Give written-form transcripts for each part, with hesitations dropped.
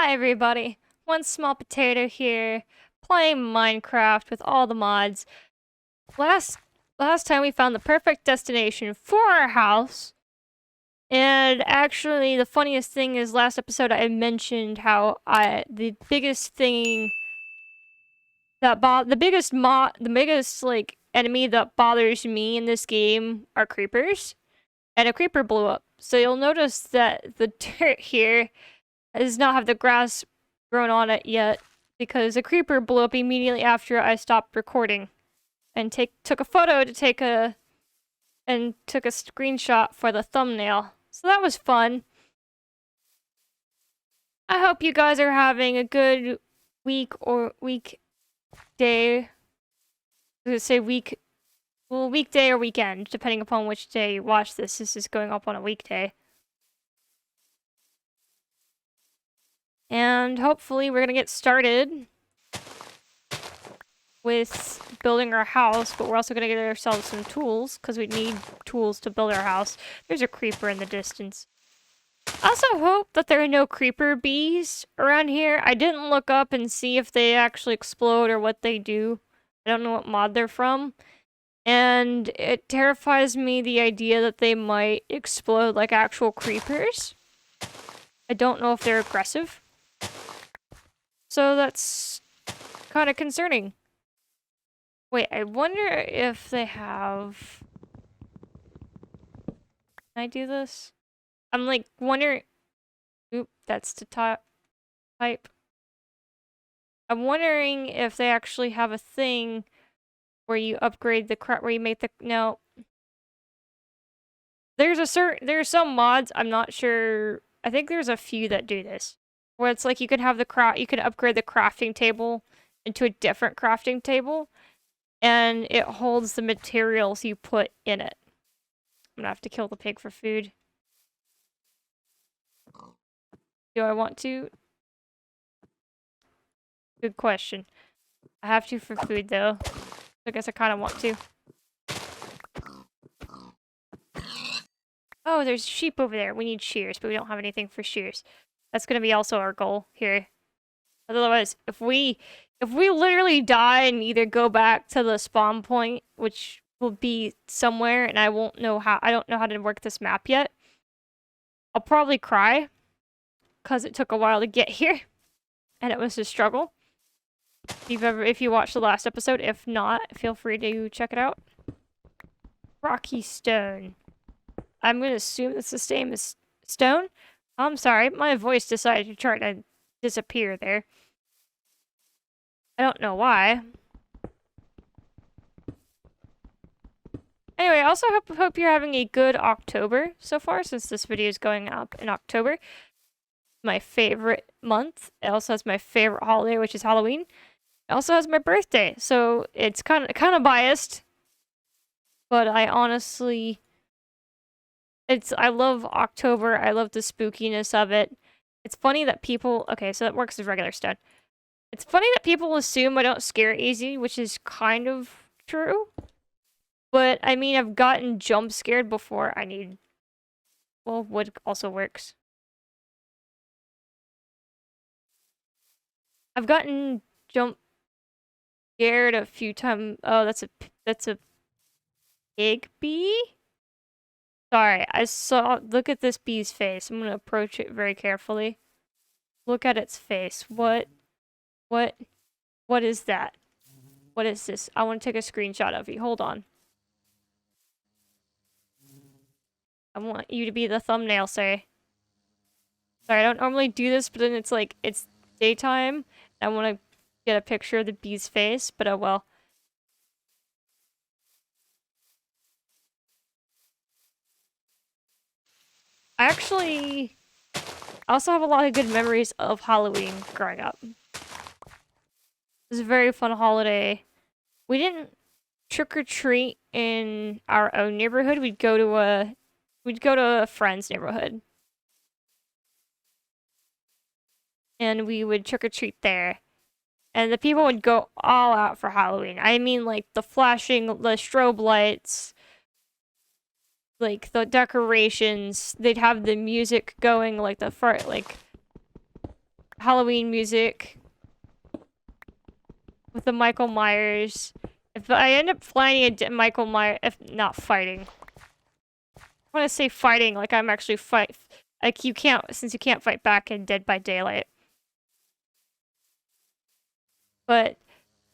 Hi everybody, 1SmolPot8o here, playing Minecraft with all the mods. Last time we found the perfect destination for our house, and actually the funniest thing is last episode I mentioned how the biggest thing that the biggest like enemy that bothers me in this game are creepers, and a creeper blew up. So you'll notice that the dirt here does not have the grass grown on it yet because a creeper blew up immediately after I stopped recording and took a photo to took a screenshot for the thumbnail. So that was fun. I hope you guys are having a good week or weekday. I was gonna say weekday or weekend, depending upon which day you watch this. This is going up on a weekday. And hopefully we're gonna get started with building our house, but we're also gonna get ourselves some tools, because we need tools to build our house. There's a creeper in the distance. I also hope that there are no creeper bees around here. I didn't look up and see if they actually explode or what they do. I don't know what mod they're from. And it terrifies me, the idea that they might explode like actual creepers. I don't know if they're aggressive. So that's kind of concerning. Wait, I wonder if they have... Can I do this? I'm like wondering... Oop, that's to type. I'm wondering if they actually have a thing where you upgrade the where you make the... No. There's some mods, I'm not sure... I think there's a few that do this. Where it's like you can have you can upgrade the crafting table into a different crafting table, and it holds the materials you put in it. I'm gonna have to kill the pig for food. Do I want to? Good question. I have to for food though. I guess I kind of want to. Oh, there's sheep over there. We need shears, but we don't have anything for shears. That's gonna be also our goal here. Otherwise, if we literally die and either go back to the spawn point, which will be somewhere, and I don't know how to work this map yet, I'll probably cry, because it took a while to get here, and it was a struggle. If you watched the last episode, if not, feel free to check it out. Rocky stone. I'm gonna assume it's the same as stone. I'm sorry, my voice decided to try to disappear there. I don't know why. Anyway, I also hope you're having a good October so far, since this video is going up in October. My favorite month. It also has my favorite holiday, which is Halloween. It also has my birthday, so it's kind of biased. But I honestly... I love October. I love the spookiness of it. It's funny that people... Okay, so that works as regular stone. It's funny that people assume I don't scare easy, which is kind of true. But, I mean, I've gotten jump scared before. Well, wood also works. I've gotten jump scared a few times. Oh, that's a pig bee? Sorry, look at this bee's face. I'm gonna approach it very carefully. Look at its face. What is that? What is this? I want to take a screenshot of you. Hold on. I want you to be the thumbnail, sorry. Sorry, I don't normally do this, but then it's like, it's daytime. I want to get a picture of the bee's face, but oh well. I also have a lot of good memories of Halloween growing up. It was a very fun holiday. We didn't trick-or-treat in our own neighborhood. We'd go to a friend's neighborhood. And we would trick-or-treat there. And the people would go all out for Halloween. I mean, like, the strobe lights, like, the decorations. They'd have the music going, like, Halloween music with the Michael Myers. If I end up finding a Michael Myers, if not fighting. I want to say fighting, like I'm actually like you can't, since you can't fight back in Dead by Daylight. But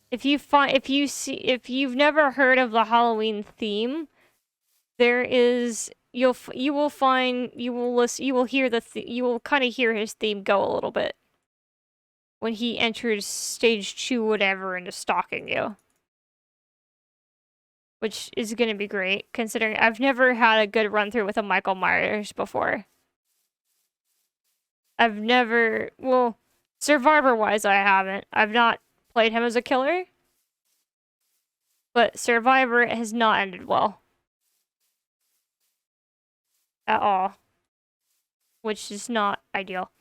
if you've never heard of the Halloween theme, there is, you will kind of hear his theme go a little bit when he enters stage 2 whatever into stalking you. Which is gonna be great, considering I've never had a good run through with a Michael Myers before. Well, Survivor-wise I haven't. I've not played him as a killer. But Survivor has not ended well. At all. Which is not ideal.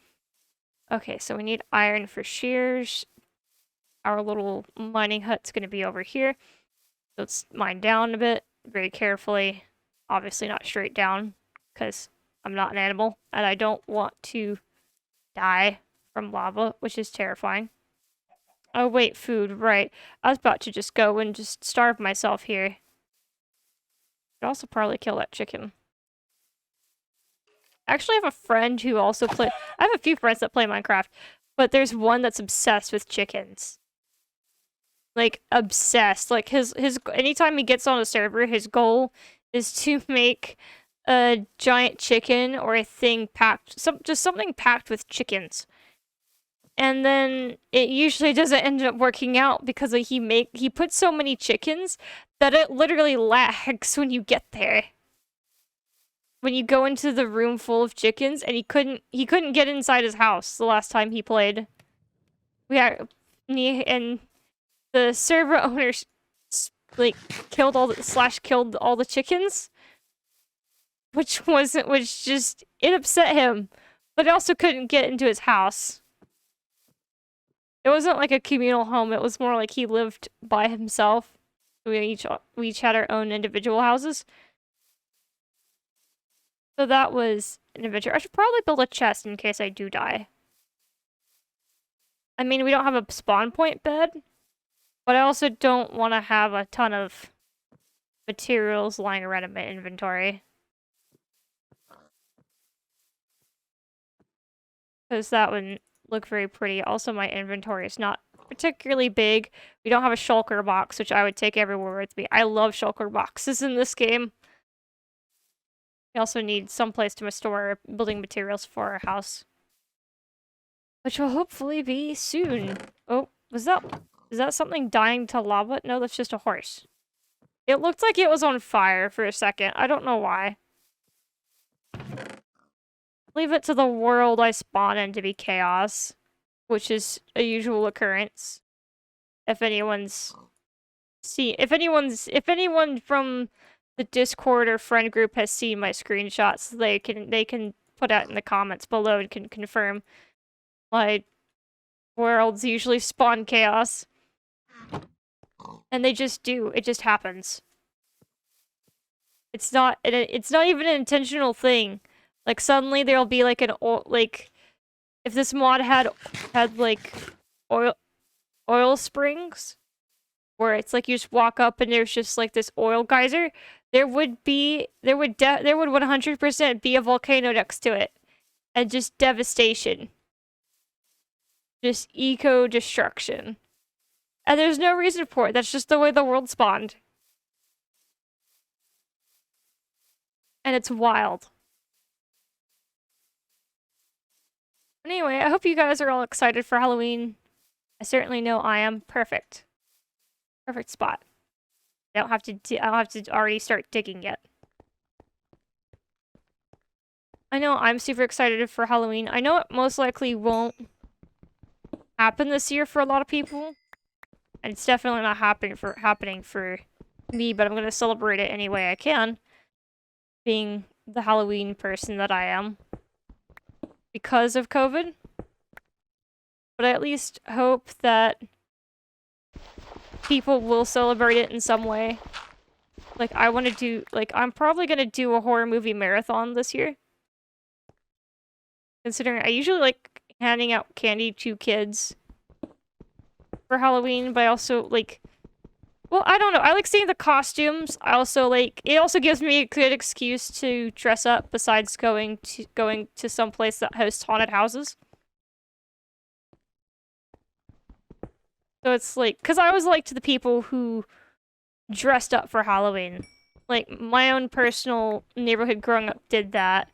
Okay, so we need iron for shears. Our little mining hut's gonna be over here. Let's mine down a bit, very carefully. Obviously not straight down, because I'm not an animal, and I don't want to die from lava, which is terrifying. Oh wait, food, right. I was about to just go and just starve myself here. I'd also probably kill that chicken. I actually have a friend who also I have a few friends that play Minecraft, but there's one that's obsessed with chickens. Like, obsessed. Like, anytime he gets on a server, his goal is to make a giant chicken or a thing just something packed with chickens. And then it usually doesn't end up working out because he puts so many chickens that it literally lags when you get there. When you go into the room full of chickens, and he couldn't get inside his house the last time he played. And the server owners like killed all the chickens, which just, it upset him, but it also couldn't get into his house. It wasn't like a communal home, it was more like he lived by himself. We each had our own individual houses. So that was an adventure. I should probably build a chest in case I do die. I mean, we don't have a spawn point bed, but I also don't want to have a ton of materials lying around in my inventory. Because that wouldn't look very pretty. Also, my inventory is not particularly big. We don't have a shulker box, which I would take everywhere with me. I love shulker boxes in this game. We also need some place to store building materials for our house. Which will hopefully be soon. Oh, is that something dying to lava? No, that's just a horse. It looked like it was on fire for a second. I don't know why. Leave it to the world I spawn in to be chaos, which is a usual occurrence. If anyone from the Discord or friend group has seen my screenshots, they can put out in the comments below and can confirm my worlds usually spawn chaos. And they just do. It just happens. It's not even an intentional thing. Like, suddenly there'll be like if this mod had like oil springs, where it's like you just walk up and there's just like this oil geyser, there would 100% be a volcano next to it. And just devastation. Just eco-destruction. And there's no reason for it. That's just the way the world spawned. And it's wild. Anyway, I hope you guys are all excited for Halloween. I certainly know I am. Perfect. Perfect spot. I don't have to already start digging yet. I know I'm super excited for Halloween. I know it most likely won't happen this year for a lot of people. And it's definitely not happening for me, but I'm gonna celebrate it any way I can. Being the Halloween person that I am. Because of COVID. But I at least hope that people will celebrate it in some way. Like, I'm probably gonna do a horror movie marathon this year. Considering I usually like handing out candy to kids for Halloween, but I also like, well, I don't know. I like seeing the costumes. I also like, it also gives me a good excuse to dress up besides going to some place that hosts haunted houses. So it's like, because I always liked the people who dressed up for Halloween. Like, my own personal neighborhood growing up did that.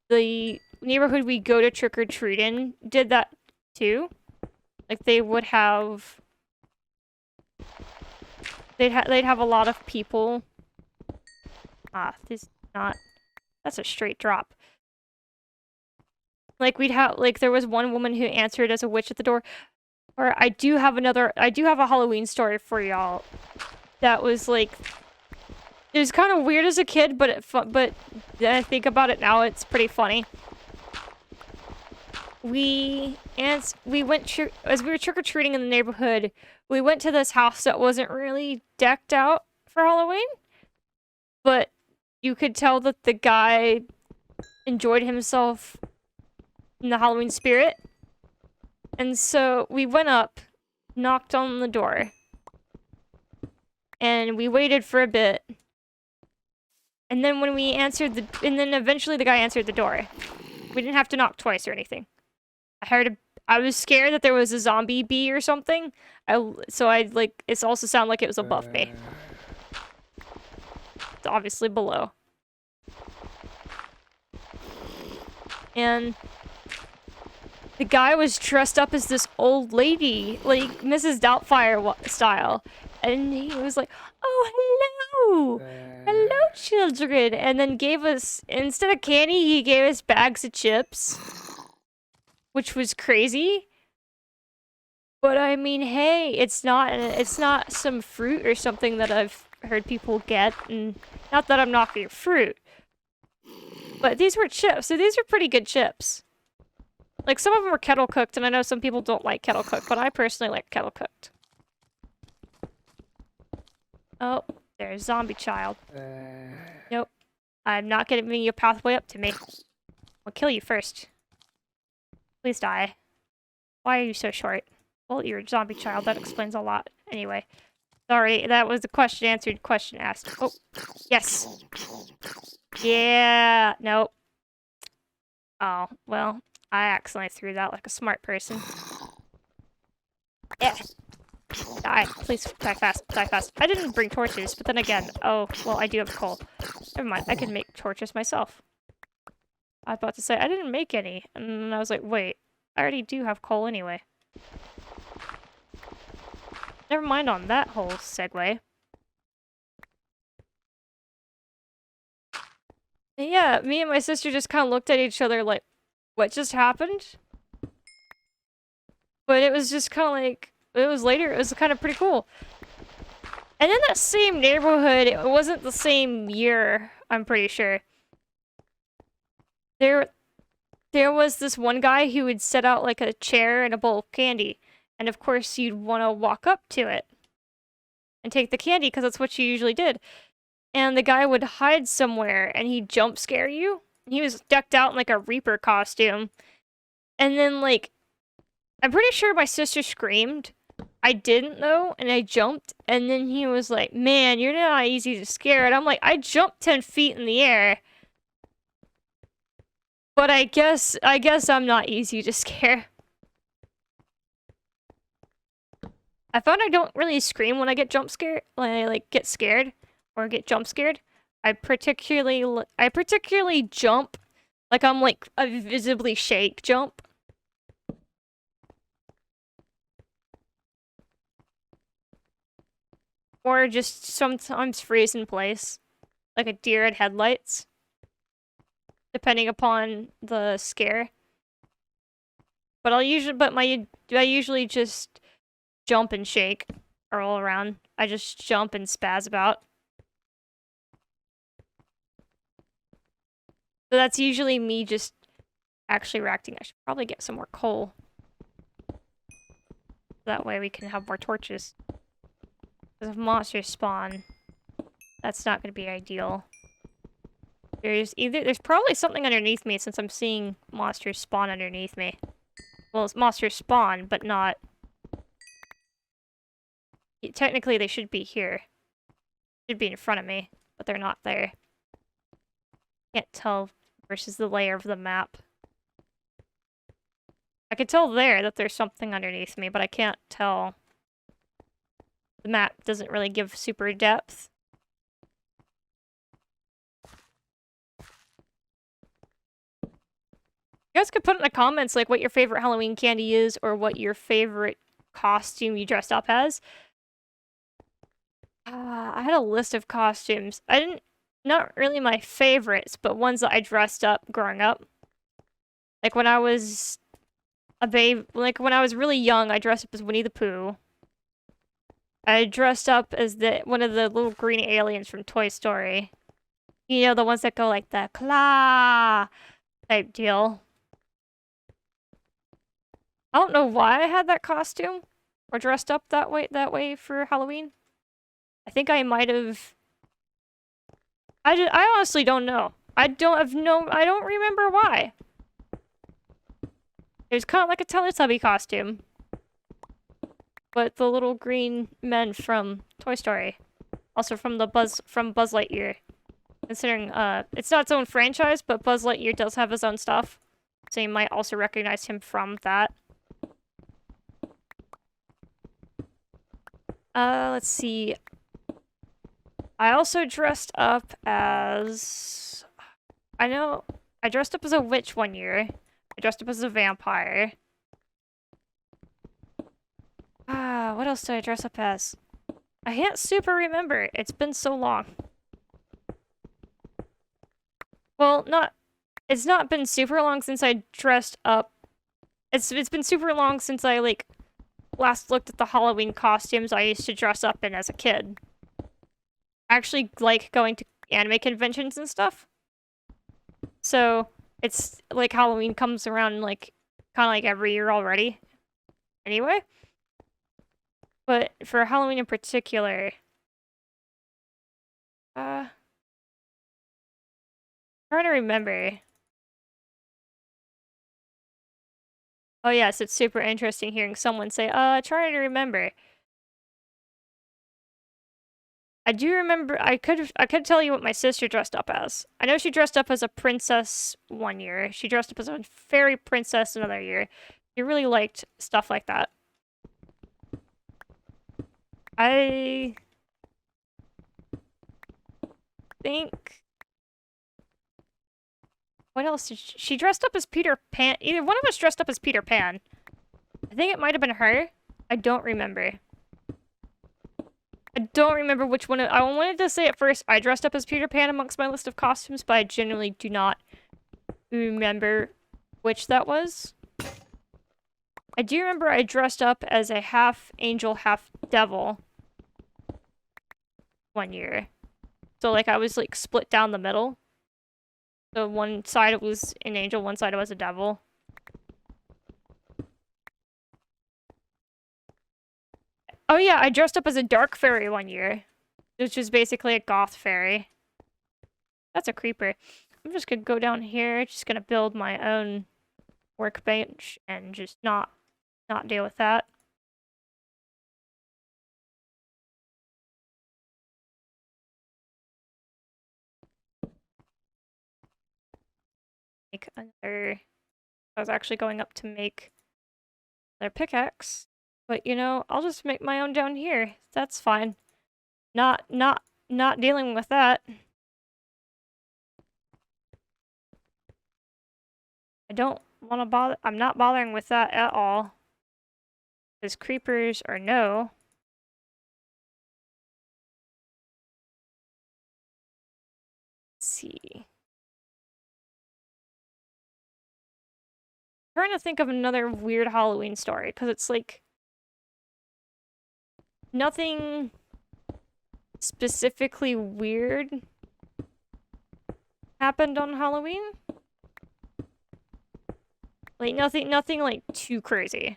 The neighborhood we go to trick-or-treating did that too. Like, they would have... They'd have a lot of people. This is not... That's a straight drop. Like, we'd have... Like, there was one woman who answered as a witch at the door. Or I do have a Halloween story for y'all. That was, like... It was kind of weird as a kid, but then I think about it now, it's pretty funny. As we were trick-or-treating in the neighborhood, we went to this house that wasn't really decked out for Halloween, but you could tell that the guy enjoyed himself in the Halloween spirit. And so we went up, knocked on the door, and we waited for a bit. And then when we answered and then eventually the guy answered the door. We didn't have to knock twice or anything. I was scared that there was a zombie bee or something. It also sounded like it was above me. It's obviously below. And the guy was dressed up as this old lady, like Mrs. Doubtfire style. And he was like, "Oh, hello! Hello, children!" And then gave us, instead of candy, he gave us bags of chips. Which was crazy. But I mean, hey, it's not some fruit or something that I've heard people get. And not that I'm knocking fruit. But these were chips, so these are pretty good chips. Like, some of them were kettle cooked, and I know some people don't like kettle cooked, but I personally like kettle cooked. Oh, there's a zombie child. Nope. I'm not giving you a pathway up to me. I'll kill you first. Please die. Why are you so short? Well, you're a zombie child. That explains a lot. Anyway. Sorry, that was the question answered, question asked. Oh, yes. Yeah, nope. Oh, well, I accidentally threw that like a smart person. Yeah. Die. Please die fast. Die fast. I didn't bring torches, but then again, oh, well, I do have coal. Never mind. I can make torches myself. I was about to say, I didn't make any. And I was like, wait, I already do have coal anyway. Never mind on that whole segue. And yeah, me and my sister just kind of looked at each other like, what just happened? But it was just kind of like, it was later, it was kind of pretty cool. And in that same neighborhood, it wasn't the same year, I'm pretty sure. There was this one guy who would set out like a chair and a bowl of candy. And of course, you'd want to walk up to it and take the candy because that's what you usually did. And the guy would hide somewhere and he'd jump scare you. He was decked out in like a Reaper costume. And then like, I'm pretty sure my sister screamed. I didn't though, and I jumped. And then he was like, "Man, you're not easy to scare." And I'm like, I jumped 10 feet in the air. But I guess I'm not easy to scare. I found I don't really scream when I get jump scared, when I like get scared or get jump scared. I particularly jump like I'm like a visibly shake jump. Or just sometimes freeze in place, like a deer at headlights. Depending upon the scare. But I usually just jump and shake or roll around. I just jump and spaz about. So that's usually me just actually reacting. I should probably get some more coal. That way we can have more torches. Because if monsters spawn, that's not going to be ideal. There's probably something underneath me since I'm seeing monsters spawn underneath me. Well, monsters spawn, but not... Technically, they should be here. Should be in front of me, but they're not there. Can't tell versus the layer of the map. I can tell there that there's something underneath me, but I can't tell. The map doesn't really give super depth. You guys could put in the comments like what your favorite Halloween candy is or what your favorite costume you dressed up as. I had a list of costumes. Not really my favorites, but ones that I dressed up growing up. Like when I was a babe, like when I was really young, I dressed up as Winnie the Pooh. I dressed up as one of the little green aliens from Toy Story. You know, the ones that go like the claw type deal. I don't know why I had that costume or dressed up that way for Halloween. I think I might have. I honestly don't know. I don't remember why. It was kind of like a Teletubby costume. But the little green men from Toy Story. Also from Buzz Lightyear. Considering it's not its own franchise, but Buzz Lightyear does have his own stuff. So you might also recognize him from that. Let's see. I also dressed up as... I dressed up as a witch one year. I dressed up as a vampire. What else did I dress up as? I can't super remember. It's been so long. Well, it's not been super long since I dressed up. It's been super long since I, like, last looked at the Halloween costumes I used to dress up in as a kid. I actually like going to anime conventions and stuff. So, it's like Halloween comes around, like, kind of like every year already. Anyway. But for Halloween in particular, trying to remember. Oh yes, it's super interesting hearing someone say, trying to remember. I do remember, I could tell you what my sister dressed up as. I know she dressed up as a princess one year. She dressed up as a fairy princess another year. She really liked stuff like that. I think... What else did she dressed up as Peter Pan? Either one of us dressed up as Peter Pan. I think it might have been her. I don't remember. I don't remember which one. I wanted to say at first I dressed up as Peter Pan amongst my list of costumes, but I genuinely do not remember which that was. I do remember I dressed up as a half angel, half devil one year. So, like, I was, like, split down the middle. So one side it was an angel, one side it was a devil. Oh yeah, I dressed up as a dark fairy one year. Which was basically a goth fairy. That's a creeper. I'm just gonna go down here, just gonna build my own workbench and just not deal with that. Make another... I was actually going up to make another pickaxe. But, you know, I'll just make my own down here. That's fine. Not dealing with that. I don't want to bother... I'm not bothering with that at all. Because creepers are no. Let's see. I'm trying to think of another weird Halloween story, because it's like... Nothing specifically weird happened on Halloween. Like, nothing like too crazy.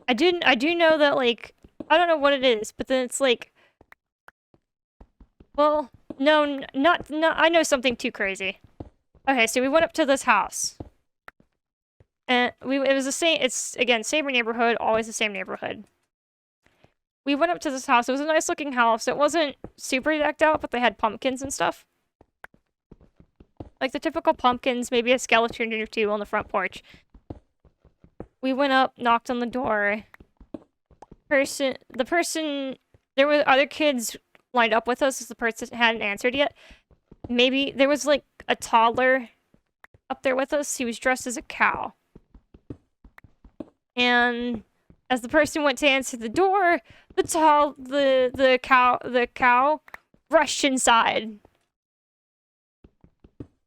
I do know that, like, I don't know what it is, but then it's like, well, no, not, I know something too crazy. Okay, so we went up to this house. And it was the same, it's, again, same neighborhood, always the same neighborhood. We went up to this house. It was a nice looking house. It wasn't super decked out, but they had pumpkins and stuff. Like the typical pumpkins, maybe a skeleton or two on the front porch. We went up, knocked on the door. There were other kids lined up with us as the person hadn't answered yet. Maybe there was like a toddler up there with us. He was dressed as a cow. And as the person went to answer the door, the cow rushed inside.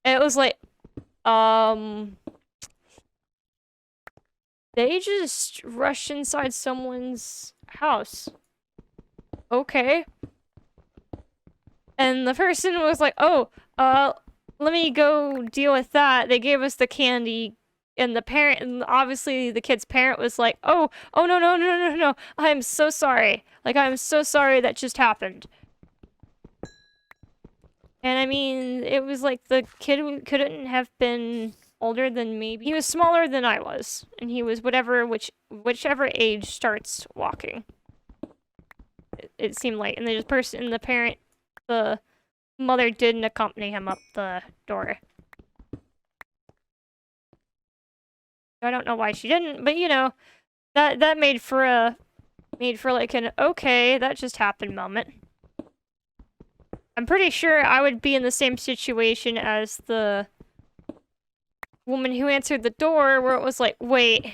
And it was like, they just rushed inside someone's house. Okay. And the person was like, oh, let me go deal with that. They gave us the candy. And the parent, and obviously the kid's parent was like, oh, no. I'm so sorry. Like, I'm so sorry that just happened. And I mean, it was like the kid couldn't have been older than maybe. He was smaller than I was. And he was whichever age starts walking. It seemed like. And the mother didn't accompany him up the door. I don't know why she didn't, but you know, that made for like an okay, that just happened moment. I'm pretty sure I would be in the same situation as the woman who answered the door, where it was like, wait,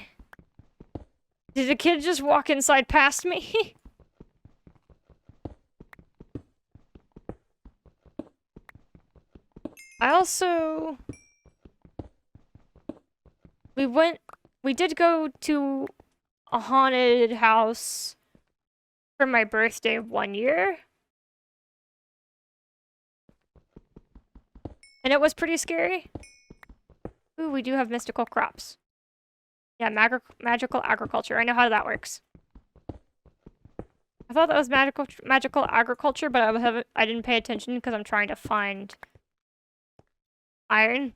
did the kid just walk inside past me? We did go to a haunted house for my birthday 1 year. And it was pretty scary. Ooh, we do have mystical crops. Yeah, magical agriculture. I know how that works. I thought that was magical agriculture, but I didn't pay attention because I'm trying to find iron.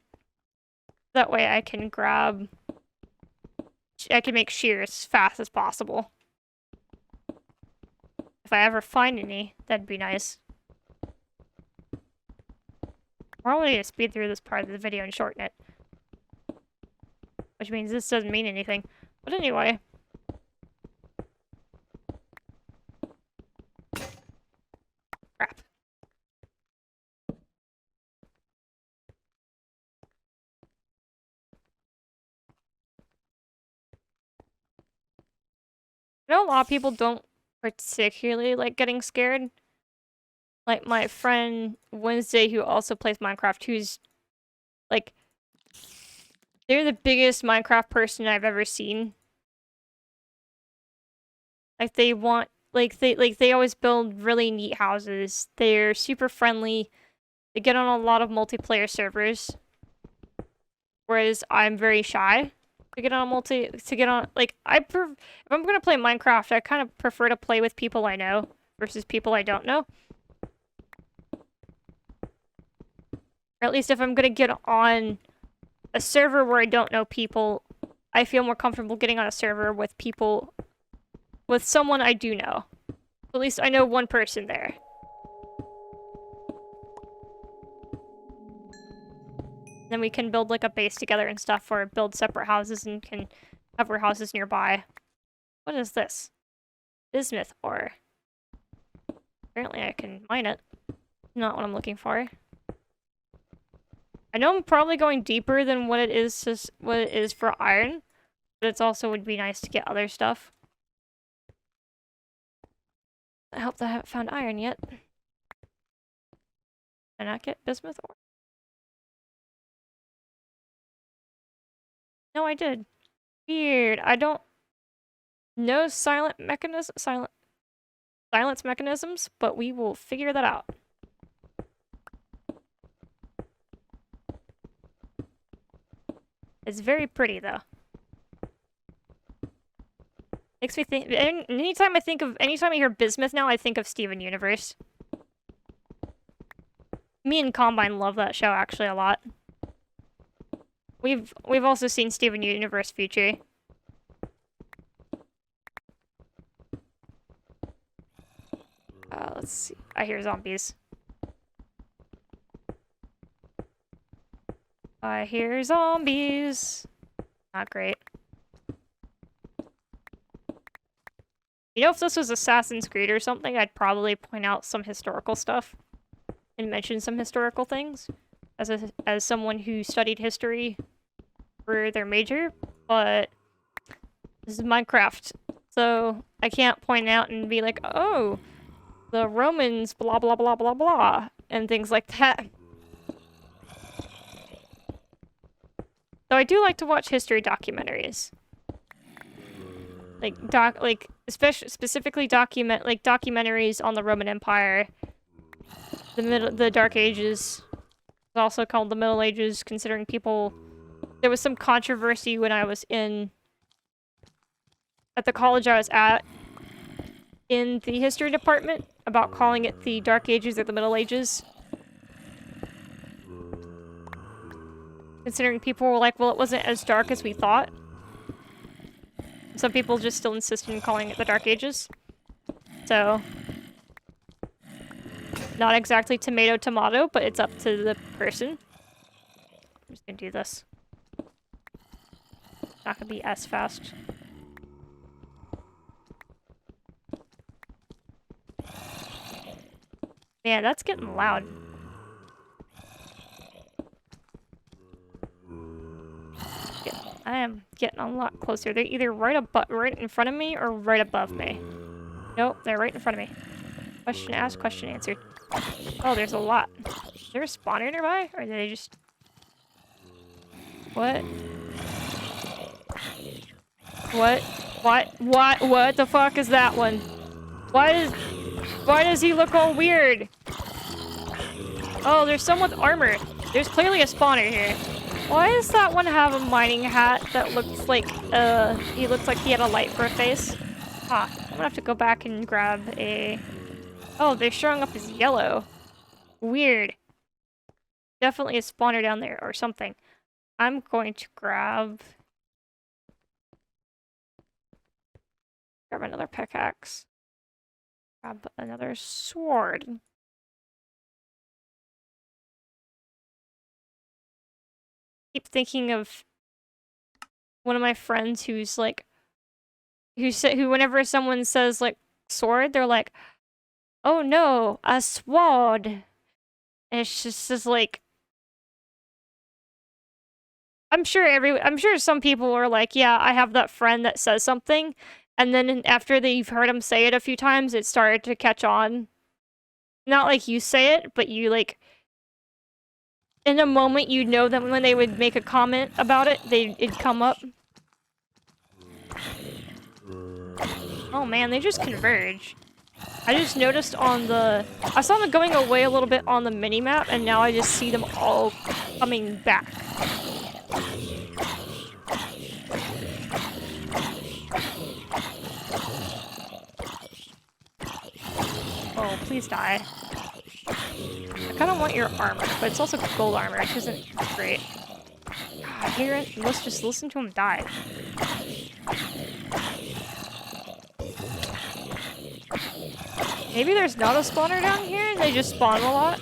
That way I can make shears as fast as possible. If I ever find any, that'd be nice. We're only gonna speed through this part of the video and shorten it. Which means this doesn't mean anything. But anyway. Crap. I know a lot of people don't particularly like getting scared. Like my friend Wednesday, who also plays Minecraft, who's like, they're the biggest Minecraft person I've ever seen. Like they always build really neat houses. They're super friendly. They get on a lot of multiplayer servers. Whereas I'm very shy if I'm gonna play Minecraft, I kind of prefer to play with people I know versus people I don't know. Or at least if I'm gonna get on a server where I don't know people, I feel more comfortable getting on a server with someone I do know. At least I know one person there. Then we can build like a base together and stuff, or build separate houses and can have our houses nearby. What is this? Bismuth ore. Apparently I can mine it. Not what I'm looking for. I know I'm probably going deeper than what it is for iron, but it's also would be nice to get other stuff. I hope that I haven't found iron yet. Did I not get bismuth ore? No, I did. Weird. I don't know silence mechanisms, but we will figure that out. It's very pretty, though. Makes me think. Anytime I hear bismuth now, I think of Steven Universe. Me and Combine love that show actually a lot. we've also seen Steven Universe Future. Let's see. I hear zombies. I hear zombies. Not great. You know, if this was Assassin's Creed or something, I'd probably point out some historical stuff and mention some historical things as someone who studied history for their major, but this is Minecraft, so I can't point out and be like, oh, the Romans blah blah blah blah blah and things like that. Though I do like to watch history documentaries. Specifically documentaries on the Roman Empire, the Dark Ages. It's also called the Middle Ages, considering there was some controversy when I was at the college I was at in the history department about calling it the Dark Ages or the Middle Ages. Considering people were like, well, it wasn't as dark as we thought. Some people just still insisted in calling it the Dark Ages. So, not exactly tomato tomato, but it's up to the person. I'm just gonna do this. Not gonna be as fast. Man, that's getting loud. I am getting a lot closer. They're either right in front of me or right above me. Nope, they're right in front of me. Question asked, question answered. Oh, there's a lot. Is there a spawner nearby? Or did they just... What? What the fuck is that one? Why does he look all weird? Oh, there's someone with armor. There's clearly a spawner here. Why does that one have a mining hat that looks like, he looks like he had a light for a face? Huh, I'm gonna have to go back and grab a... Oh, they're showing up as yellow. Weird. Definitely a spawner down there or something. I'm going to grab another pickaxe. Grab another sword. Keep thinking of one of my friends who's like, who whenever someone says like sword, they're like, oh no, a sword. And it's just like, I'm sure some people are like, yeah, I have that friend that says something, and then after they've heard him say it a few times, it started to catch on. Not like you say it, but you like, in a moment you know that when they would make a comment about it, it'd come up. Oh man, they just converge. I just noticed I saw them going away a little bit on the minimap, and now I just see them all coming back. Oh, please die. I kind of want your armor, but it's also gold armor, which isn't great. God, hear it? Let's just listen to him die. Maybe there's not a spawner down here and they just spawn a lot?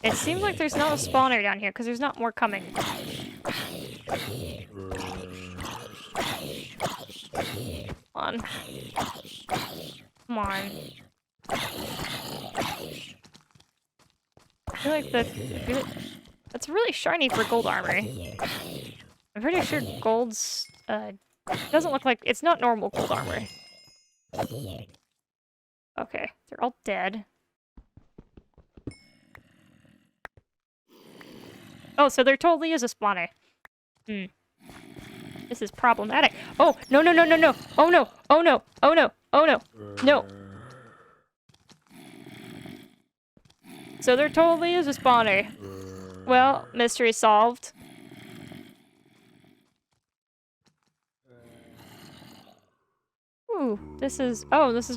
It seems like there's not a spawner down here because there's not more coming. Come on. Come on. I feel like that's really shiny for gold armor. I'm pretty sure gold's, doesn't look like, it's not normal gold armor. Okay, they're all dead. Oh, so there totally is a spawner. This is problematic. Oh, no, no, no, no, no. Oh, no. Oh, no. Oh, no. Oh, no. No. So there totally is a spawner. Well, mystery solved. Ooh, this is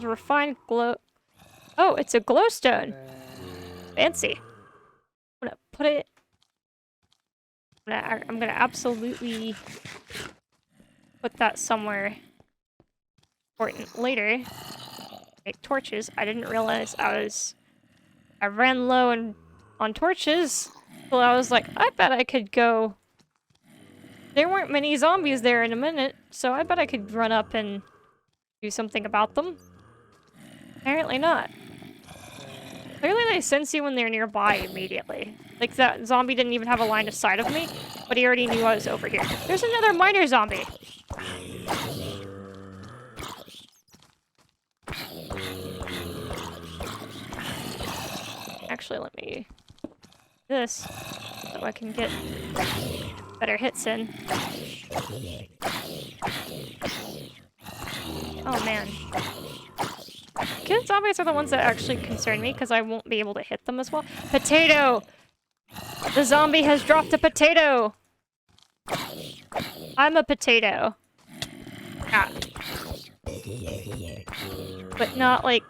refined glow. Oh, it's a glowstone. Fancy. I'm gonna put it. I'm gonna absolutely put that somewhere important later. Make torches. I didn't realize I ran low on torches. So I was like, I bet I could go. There weren't many zombies there in a minute, so I bet I could run up and do something about them. Apparently not. Clearly they sense you when they're nearby immediately. Like, that zombie didn't even have a line of sight of me, but he already knew I was over here. There's another miner zombie! Actually, let me do this so I can get better hits in. Oh man. Kid zombies are the ones that actually concern me because I won't be able to hit them as well. Potato! The zombie has dropped a potato! I'm a potato. Ah. But not like,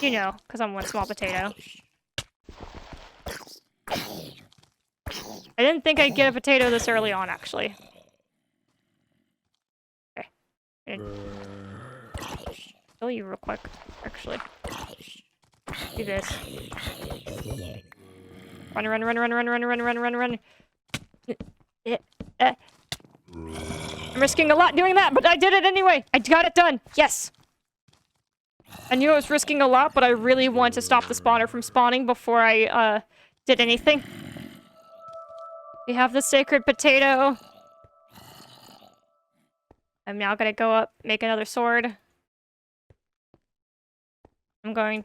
you know, because I'm one small potato. I didn't think I'd get a potato this early on, actually. Okay. Kill you real quick, actually. Do this. Run, run, run, run, run, run, run, run, run, run. I'm risking a lot doing that, but I did it anyway! I got it done! Yes! I knew I was risking a lot, but I really want to stop the spawner from spawning before I, did anything. We have the sacred potato. I'm now gonna go up, make another sword. I'm gonna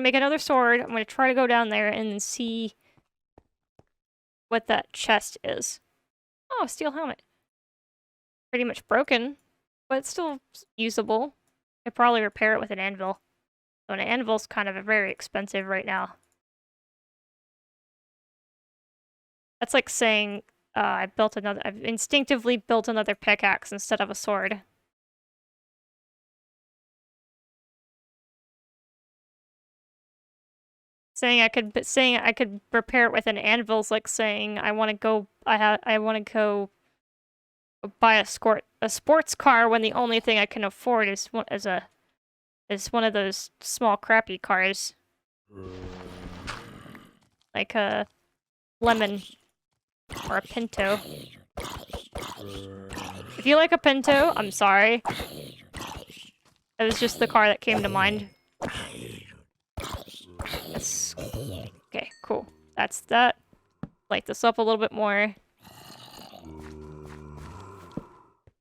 make another sword. I'm gonna try to go down there and see what that chest is. Oh, steel helmet. Pretty much broken, but it's still usable. I'd probably repair it with an anvil. So an anvil's kind of very expensive right now. That's like saying, I've instinctively built another pickaxe instead of a sword. Saying I could repair it with an anvil is like saying I want to go buy a sports car when the only thing I can afford is one of those small crappy cars. Like a lemon or a Pinto. If you like a Pinto, I'm sorry. It was just the car that came to mind. Yes. Okay, cool. That's that. Light this up a little bit more.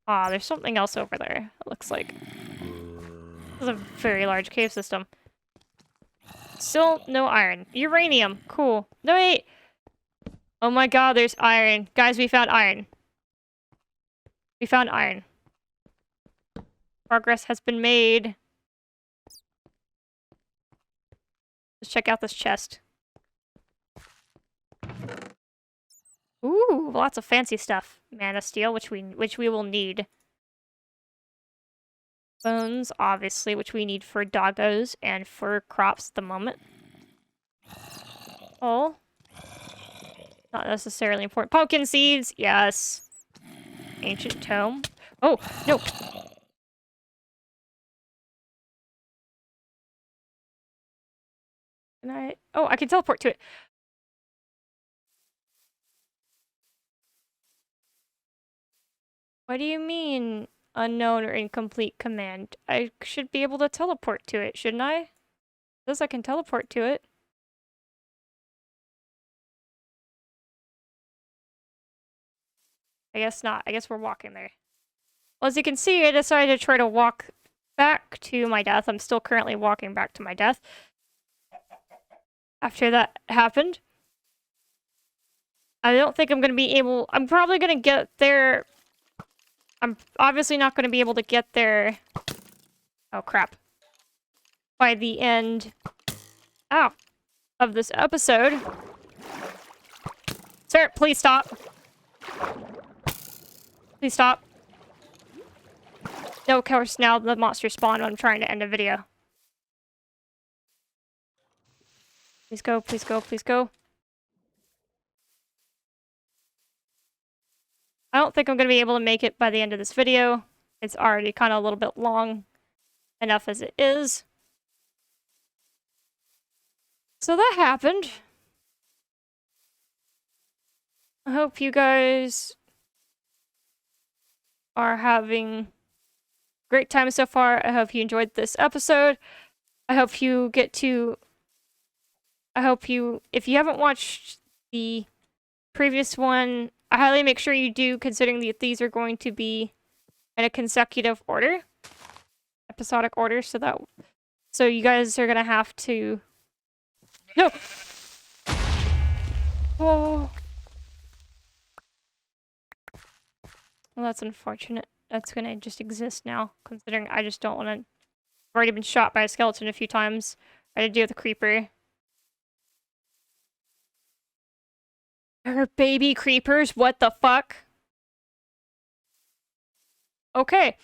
Ah, there's something else over there, it looks like. This is a very large cave system. Still no iron. Uranium. Cool. No, wait! Oh my god, there's iron. Guys, we found iron. We found iron. Progress has been made. Let's check out this chest. Ooh, lots of fancy stuff. Mana steel, which we will need. Bones, obviously, which we need for doggos and for crops at the moment. Oh. Not necessarily important. Pumpkin seeds, yes. Ancient tome. Oh, no. Can I? Oh, I can teleport to it. What do you mean, unknown or incomplete command? I should be able to teleport to it, shouldn't I? It says I can teleport to it. I guess not. I guess we're walking there. Well, as you can see, I decided to try to walk back to my death. I'm still currently walking back to my death. After that happened. I don't think I'm going to be able... I'm probably going to get there... I'm obviously not going to be able to get there... Oh, crap. By the end... Ow. Of this episode. Sir, please stop. Please stop. No, of course, now the monster spawned when I'm trying to end a video. Please go, please go, please go. I don't think I'm going to be able to make it by the end of this video. It's already kind of a little bit long enough as it is. So that happened. I hope you guys are having a great time so far. I hope you enjoyed this episode. I hope you get to... if you haven't watched the previous one, I highly make sure you do, considering that these are going to be in a consecutive order. Episodic order, so you guys are gonna have to... No! Oh... Well, that's unfortunate. That's gonna just exist now, considering I just don't want to... I've already been shot by a skeleton a few times. I had to deal with a creeper. There are baby creepers? What the fuck? Okay.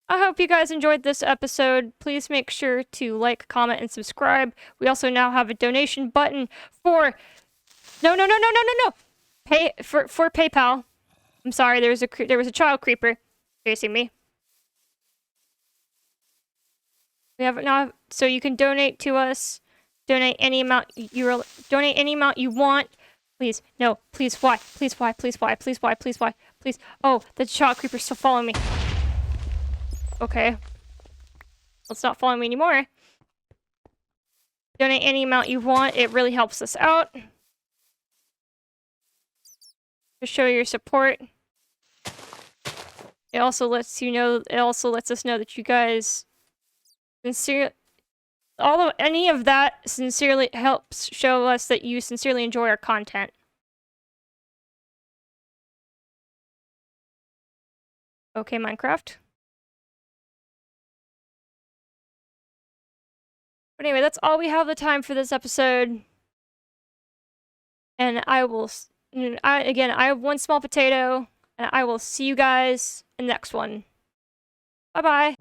I hope you guys enjoyed this episode. Please make sure to like, comment, and subscribe. We also now have a donation button for... No. For PayPal. I'm sorry, there was a child creeper chasing me. We have it now, so you can donate to us. Donate any amount you want. Please, no, please, why? Please, why? Please, why? Please, why? Please, why? Please. Oh, the child creeper's still following me. Okay. Well, it's not following me anymore. Donate any amount you want. It really helps us out. To show your support. It also lets you know. It also lets us know that you guys any of that sincerely helps show us that you sincerely enjoy our content. Okay, Minecraft. But anyway, that's all we have the time for this episode. And I have 1SmolPot8o, and I will see you guys in the next one. Bye-bye.